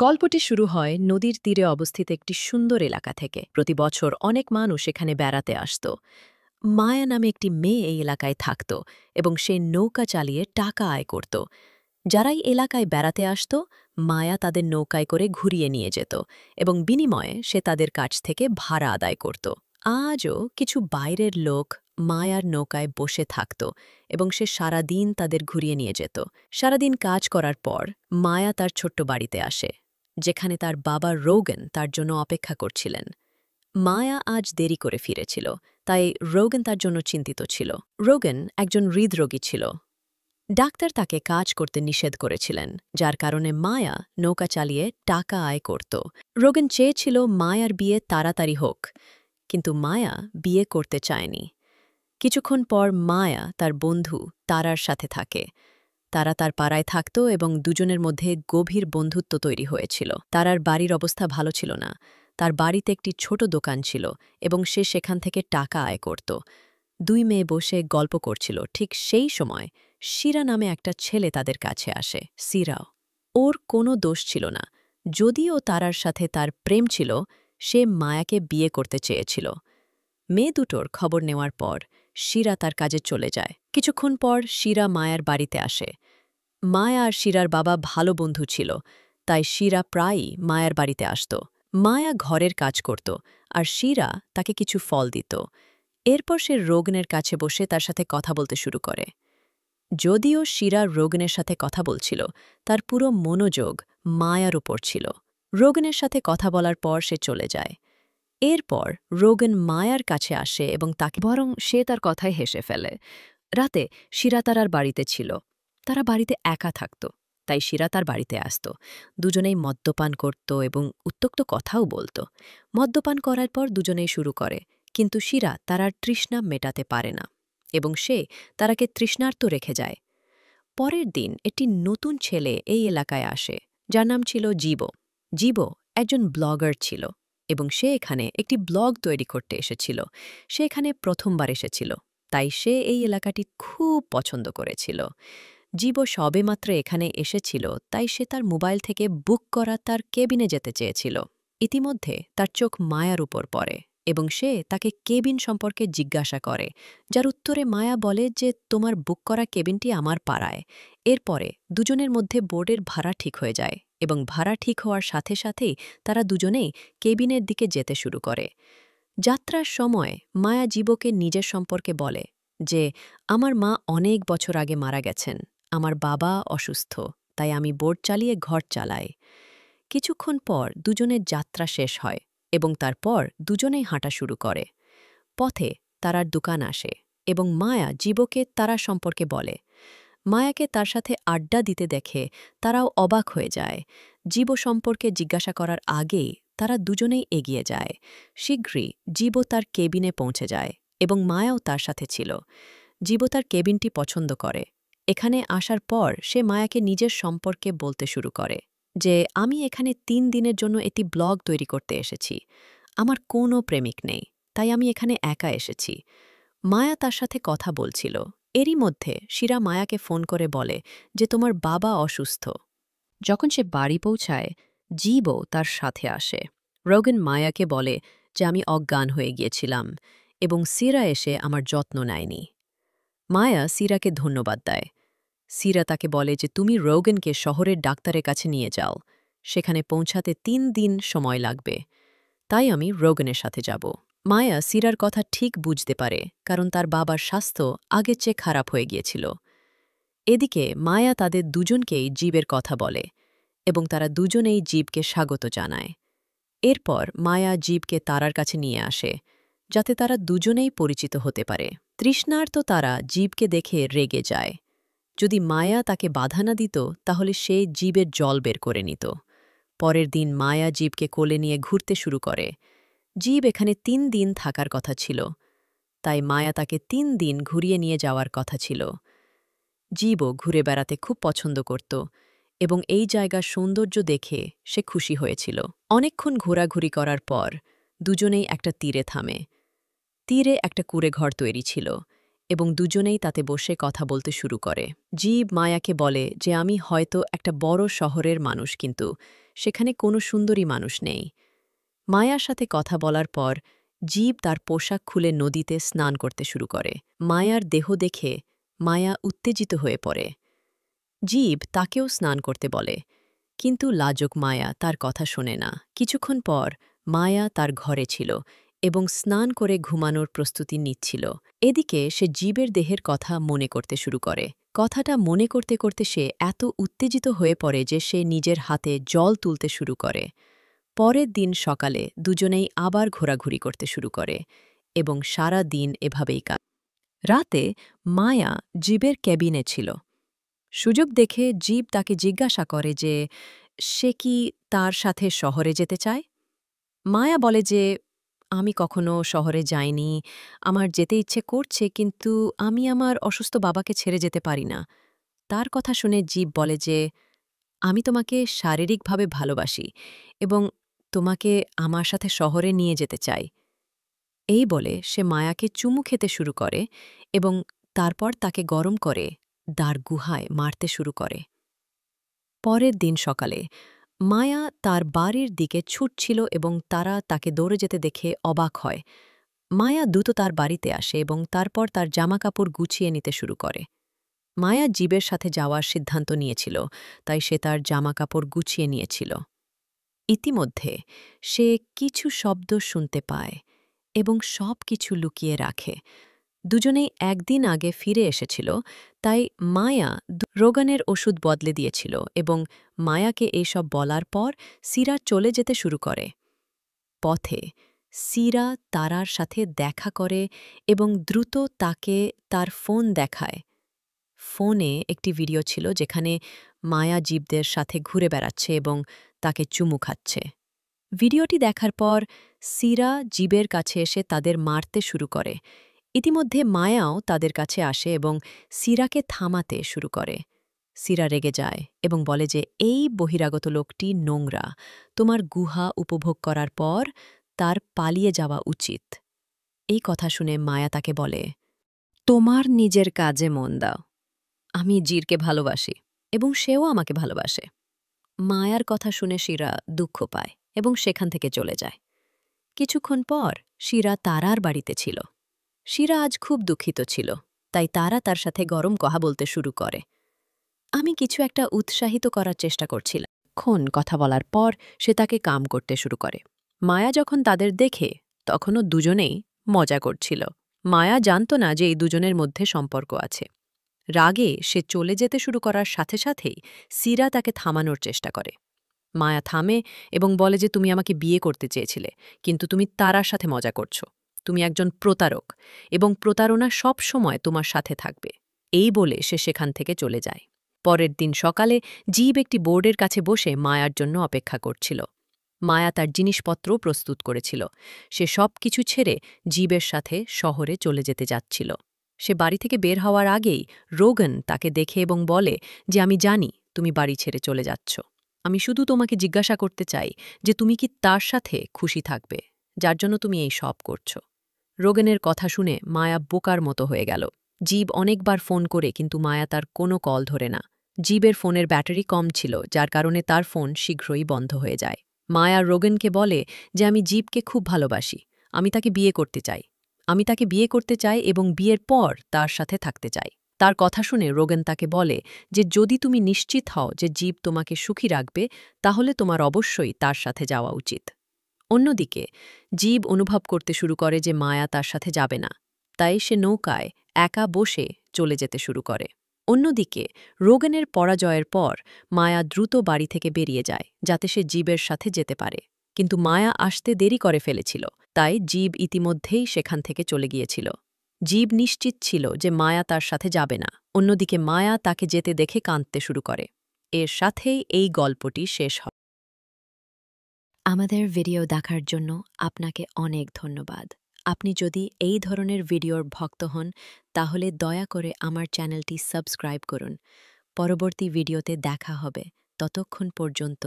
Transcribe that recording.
গল্পটি শুরু হয় নদীর তীরে অবস্থিত একটি সুন্দর এলাকা থেকে। প্রতি বছর অনেক মানুষ এখানে বেড়াতে আসত। মায়া নামে একটি মেয়ে এই এলাকায় থাকত এবং সে নৌকা চালিয়ে টাকা আয় করত। যারাই এলাকায় বেড়াতে আসত, মায়া তাদের নৌকায় করে ঘুরিয়ে নিয়ে যেত এবং বিনিময়ে সে তাদের কাছ থেকে ভাড়া আদায় করত। আজও কিছু বাইরের লোক মায়ার নৌকায় বসে থাকত এবং সে সারাদিন তাদের ঘুরিয়ে নিয়ে যেত। সারাদিন কাজ করার পর মায়া তার ছোট্ট বাড়িতে আসে, যেখানে তার বাবা রোগন তার জন্য অপেক্ষা করছিলেন। মায়া আজ দেরি করে ফিরেছিল, তাই রোগন তার জন্য চিন্তিত ছিল। রোগন একজন হৃদরোগী ছিল। ডাক্তার তাকে কাজ করতে নিষেধ করেছিলেন, যার কারণে মায়া নৌকা চালিয়ে টাকা আয় করত। রোগন চেয়েছিল মায়ার বিয়ে তাড়াতাড়ি হোক, কিন্তু মায়া বিয়ে করতে চায়নি। কিছুক্ষণ পর মায়া তার বন্ধু তারার সাথে থাকে। তারা তার পাড়ায় থাকত এবং দুজনের মধ্যে গভীর বন্ধুত্ব তৈরি হয়েছিল। তারার বাড়ির অবস্থা ভালো ছিল না। তার বাড়িতে একটি ছোট দোকান ছিল এবং সে সেখান থেকে টাকা আয় করত। দুই মেয়ে বসে গল্প করছিল। ঠিক সেই সময় শিরা নামে একটা ছেলে তাদের কাছে আসে। সিরাও, ওর কোনো দোষ ছিল না। যদিও তারার সাথে তার প্রেম ছিল, সে মায়াকে বিয়ে করতে চেয়েছিল। মেয়ে দুটোর খবর নেওয়ার পর শিরা তার কাজে চলে যায়। কিছুক্ষণ পর শিরা মায়ার বাড়িতে আসে। মায়া আর শিরার বাবা ভালো বন্ধু ছিল, তাই শিরা প্রায়ই মায়ার বাড়িতে আসত। মায়া ঘরের কাজ করত আর শিরা তাকে কিছু ফল দিত। এরপর সে রোগনের কাছে বসে তার সাথে কথা বলতে শুরু করে। যদিও শিরা রোগনের সাথে কথা বলছিল, তার পুরো মনোযোগ মায়ার উপর ছিল। রোগনের সাথে কথা বলার পর সে চলে যায়। এরপর রোগন মায়ার কাছে আসে এবং তাকে বরং সে তার কথায় হেসে ফেলে। রাতে শিরা তারার বাড়িতে ছিল। তারা বাড়িতে একা থাকত, তাই শিরা তার বাড়িতে আসত। দুজনেই মদ্যপান করত এবং উত্তক্ত কথাও বলত। মদ্যপান করার পর দুজনেই শুরু করে, কিন্তু শিরা তারার তৃষ্ণা মেটাতে পারে না এবং সে তারাকে তৃষ্ণার্ত রেখে যায়। পরের দিন একটি নতুন ছেলে এই এলাকায় আসে, যার নাম ছিল জীব। জীব একজন ব্লগার ছিল এবং সে এখানে একটি ব্লগ তৈরি করতে এসেছিল। সে এখানে প্রথমবার এসেছিল, তাই সে এই এলাকাটি খুব পছন্দ করেছিল। জীব সবেমাত্র এখানে এসেছিল, তাই সে তার মোবাইল থেকে বুক করা তার কেবিনে যেতে চেয়েছিল। ইতিমধ্যে তার চোখ মায়ার উপর পড়ে এবং সে তাকে কেবিন সম্পর্কে জিজ্ঞাসা করে, যার উত্তরে মায়া বলে যে তোমার বুক করা কেবিনটি আমার পাড়ায়। এরপরে দুজনের মধ্যে বোর্ডের ভাড়া ঠিক হয়ে যায় এবং ভাড়া ঠিক হওয়ার সাথে সাথেই তারা দুজনেই কেবিনের দিকে যেতে শুরু করে। যাত্রার সময় মায়া জীবকে নিজের সম্পর্কে বলে যে আমার মা অনেক বছর আগে মারা গেছেন, আমার বাবা অসুস্থ, তাই আমি বোট চালিয়ে ঘর চালাই। কিছুক্ষণ পর দুজনের যাত্রা শেষ হয় এবং তারপর দুজনেই হাঁটা শুরু করে। পথে তারার দোকান আসে এবং মায়া জীবকে তারা সম্পর্কে বলে। মায়াকে তার সাথে আড্ডা দিতে দেখে তারাও অবাক হয়ে যায়। জীব সম্পর্কে জিজ্ঞাসা করার আগেই তারা দুজনেই এগিয়ে যায়। শীঘ্রই জীব তার কেবিনে পৌঁছে যায় এবং মায়াও তার সাথে ছিল। জীব তার কেবিনটি পছন্দ করে। এখানে আসার পর সে মায়াকে নিজের সম্পর্কে বলতে শুরু করে যে আমি এখানে ৩ দিনের জন্য একটি ব্লগ তৈরি করতে এসেছি। আমার কোনো প্রেমিক নেই, তাই আমি এখানে একা এসেছি। মায়া তার সাথে কথা বলছিল। এরই মধ্যে শিরা মায়াকে ফোন করে বলে যে তোমার বাবা অসুস্থ। যখন সে বাড়ি পৌঁছায়, জীবও তার সাথে আসে। রোগন মায়াকে বলে যে আমি অজ্ঞান হয়ে গিয়েছিলাম এবং সিরা এসে আমার যত্ন নেয়নি। মায়া সিরাকে ধন্যবাদ দেয়। সিরা তাকে বলে যে তুমি রোগনকে শহরের ডাক্তারের কাছে নিয়ে যাও, সেখানে পৌঁছাতে ৩ দিন সময় লাগবে, তাই আমি রোগনের সাথে যাব। মায়া সিরার কথা ঠিক বুঝতে পারে, কারণ তার বাবার স্বাস্থ্য আগের চেয়ে খারাপ হয়ে গিয়েছিল। এদিকে মায়া তাদের দুজনকেই জীবের কথা বলে এবং তারা দুজনেই জীবকে স্বাগত জানায়। এরপর মায়া জীবকে তারার কাছে নিয়ে আসে, যাতে তারা দুজনেই পরিচিত হতে পারে। তৃষ্ণার্ত তারা জীবকে দেখে রেগে যায়। যদি মায়া তাকে বাধা না দিত, তাহলে সে জীবের জল বের করে নিত। পরের দিন মায়া জীবকে কোলে নিয়ে ঘুরতে শুরু করে। জীব এখানে ৩ দিন থাকার কথা ছিল, তাই মায়া তাকে ৩ দিন ঘুরিয়ে নিয়ে যাওয়ার কথা ছিল। জীবও ঘুরে বেড়াতে খুব পছন্দ করত এবং এই জায়গার সৌন্দর্য দেখে সে খুশি হয়েছিল। অনেকক্ষণ ঘোরাঘুরি করার পর দুজনেই একটা তীরে থামে। তীরে একটা কুঁড়ে ঘর তৈরি ছিল এবং দুজনেই তাতে বসে কথা বলতে শুরু করে। জীব মায়াকে বলে যে আমি হয়তো একটা বড় শহরের মানুষ, কিন্তু সেখানে কোনো সুন্দরী মানুষ নেই। মায়ার সাথে কথা বলার পর জীব তার পোশাক খুলে নদীতে স্নান করতে শুরু করে। মায়ার দেহ দেখে মায়া উত্তেজিত হয়ে পড়ে। জীব তাকেও স্নান করতে বলে, কিন্তু লাজুক মায়া তার কথা শোনে না। কিছুক্ষণ পর মায়া তার ঘরে ছিল এবং স্নান করে ঘুমানোর প্রস্তুতি নিচ্ছিল। এদিকে সে জীবের দেহের কথা মনে করতে শুরু করে। কথাটা মনে করতে করতে সে এত উত্তেজিত হয়ে পড়ে যে সে নিজের হাতে জল তুলতে শুরু করে। পরের দিন সকালে দুজনেই আবার ঘোরাঘুরি করতে শুরু করে এবং সারা দিন এভাবেই রাতে মায়া জীবের ক্যাবিনে ছিল। সুযোগ দেখে জীব তাকে জিজ্ঞাসা করে যে সে কি তার সাথে শহরে যেতে চায়। মায়া বলে যে আমি কখনো শহরে যাইনি, আমার যেতে ইচ্ছে করছে, কিন্তু আমি আমার অসুস্থ বাবাকে ছেড়ে যেতে পারি না। তার কথা শুনে জীব বলে যে আমি তোমাকে শারীরিকভাবে ভালোবাসি এবং তোমাকে আমার সাথে শহরে নিয়ে যেতে চাই। এই বলে সে মায়াকে চুমু খেতে শুরু করে এবং তারপর তাকে গরম করে তার গুহায় মারতে শুরু করে। পরের দিন সকালে মায়া তার বাড়ির দিকে ছুটছিল এবং তারা তাকে দৌড়ে যেতে দেখে অবাক হয়। মায়া দ্রুত তার বাড়িতে আসে এবং তারপর তার জামাকাপড় গুছিয়ে নিতে শুরু করে। মায়া জীবের সাথে যাওয়ার সিদ্ধান্ত নিয়েছিল, তাই সে তার জামাকাপড় গুছিয়ে নিয়েছিল। ইতিমধ্যে সে কিছু শব্দ শুনতে পায় এবং সব কিছু লুকিয়ে রাখে। দুজনেই একদিন আগে ফিরে এসেছিল, তাই মায়া রোগানের ওষুধ বদলে দিয়েছিল এবং মায়াকে এসব বলার পর সিরা চলে যেতে শুরু করে। পথে সিরা তারার সাথে দেখা করে এবং দ্রুত তাকে তার ফোন দেখায়। ফোনে একটি ভিডিও ছিল যেখানে মায়া জীবদের সাথে ঘুরে বেড়াচ্ছে এবং তাকে চুমু খাচ্ছে। ভিডিওটি দেখার পর সিরা জীবের কাছে এসে তাদের মারতে শুরু করে। ইতিমধ্যে মায়াও তাদের কাছে আসে এবং সিরাকে থামাতে শুরু করে। সিরা রেগে যায় এবং বলে যে এই বহিরাগত লোকটি নোংরা, তোমার গুহা উপভোগ করার পর তার পালিয়ে যাওয়া উচিত। এই কথা শুনে মায়া তাকে বলে, তোমার নিজের কাজে মন দাও, আমি জিরকে ভালোবাসি এবং সেও আমাকে ভালোবাসে। মায়ার কথা শুনে শিরা দুঃখ পায় এবং সেখান থেকে চলে যায়। কিছুক্ষণ পর শিরা তারার বাড়িতে ছিল। শিরা আজ খুব দুঃখিত ছিল, তাই তারা তার সাথে গরম কথা বলতে শুরু করে। আমি কিছু একটা উৎসাহিত করার চেষ্টা করছিলাম। কথা বলার পর সে তাকে কাম করতে শুরু করে। মায়া যখন তাদের দেখে তখনও দুজনেই মজা করছিল। মায়া জানত না যে এই দুজনের মধ্যে সম্পর্ক আছে। রাগে সে চলে যেতে শুরু করার সাথে সাথেই সিরা তাকে থামানোর চেষ্টা করে। মায়া থামে এবং বলে যে তুমি আমাকে বিয়ে করতে চেয়েছিলে, কিন্তু তুমি তারার সাথে মজা করছো। তুমি একজন প্রতারক এবং প্রতারণা সব সময় তোমার সাথে থাকবে। এই বলে সে সেখান থেকে চলে যায়। পরের দিন সকালে জীব একটি বোর্ডের কাছে বসে মায়ার জন্য অপেক্ষা করছিল। মায়া তার জিনিসপত্র প্রস্তুত করেছিল। সে সব কিছু ছেড়ে জীবের সাথে শহরে চলে যেতে যাচ্ছিল। সে বাড়ি থেকে বের হওয়ার আগেই রোগন তাকে দেখে এবং বলে যে আমি জানি তুমি বাড়ি ছেড়ে চলে যাচ্ছ। আমি শুধু তোমাকে জিজ্ঞাসা করতে চাই যে তুমি কি তার সাথে খুশি থাকবে, যার জন্য তুমি এই সব করছ। রোগনের কথা শুনে মায়া বোকার মতো হয়ে গেল। জীব অনেকবার ফোন করে কিন্তু মায়া তার কোনো কল ধরে না। জীবের ফোনের ব্যাটারি কম ছিল, যার কারণে তার ফোন শীঘ্রই বন্ধ হয়ে যায়। মায়া রোগনকে বলে যে আমি জীবকে খুব ভালোবাসি, আমি তাকে বিয়ে করতে চাই। আমি তাকে বিয়ে করতে চাই এবং বিয়ের পর তার সাথে থাকতে চাই। তার কথা শুনে রোগন তাকে বলে যে যদি তুমি নিশ্চিত হও যে জীব তোমাকে সুখী রাখবে, তাহলে তোমার অবশ্যই তার সাথে যাওয়া উচিত। অন্যদিকে জীব অনুভব করতে শুরু করে যে মায়া তার সাথে যাবে না, তাই সে নৌকায় একা বসে চলে যেতে শুরু করে। অন্যদিকে রোগনের পরাজয়ের পর মায়া দ্রুত বাড়ি থেকে বেরিয়ে যায় যাতে সে জীবের সাথে যেতে পারে, কিন্তু মায়া আসতে দেরি করে ফেলেছিল, তাই জীব ইতিমধ্যেই সেখান থেকে চলে গিয়েছিল। জীব নিশ্চিত ছিল যে মায়া তার সাথে যাবে না। অন্যদিকে মায়া তাকে যেতে দেখে কাঁদতে শুরু করে। এর সাথেই এই গল্পটি শেষ হয়। আমাদের ভিডিও দেখার জন্য আপনাকে অনেক ধন্যবাদ। আপনি যদি এই ধরনের ভিডিওর ভক্ত হন, তাহলে দয়া করে আমার চ্যানেলটি সাবস্ক্রাইব করুন। পরবর্তী ভিডিওতে দেখা হবে। ততক্ষণ পর্যন্ত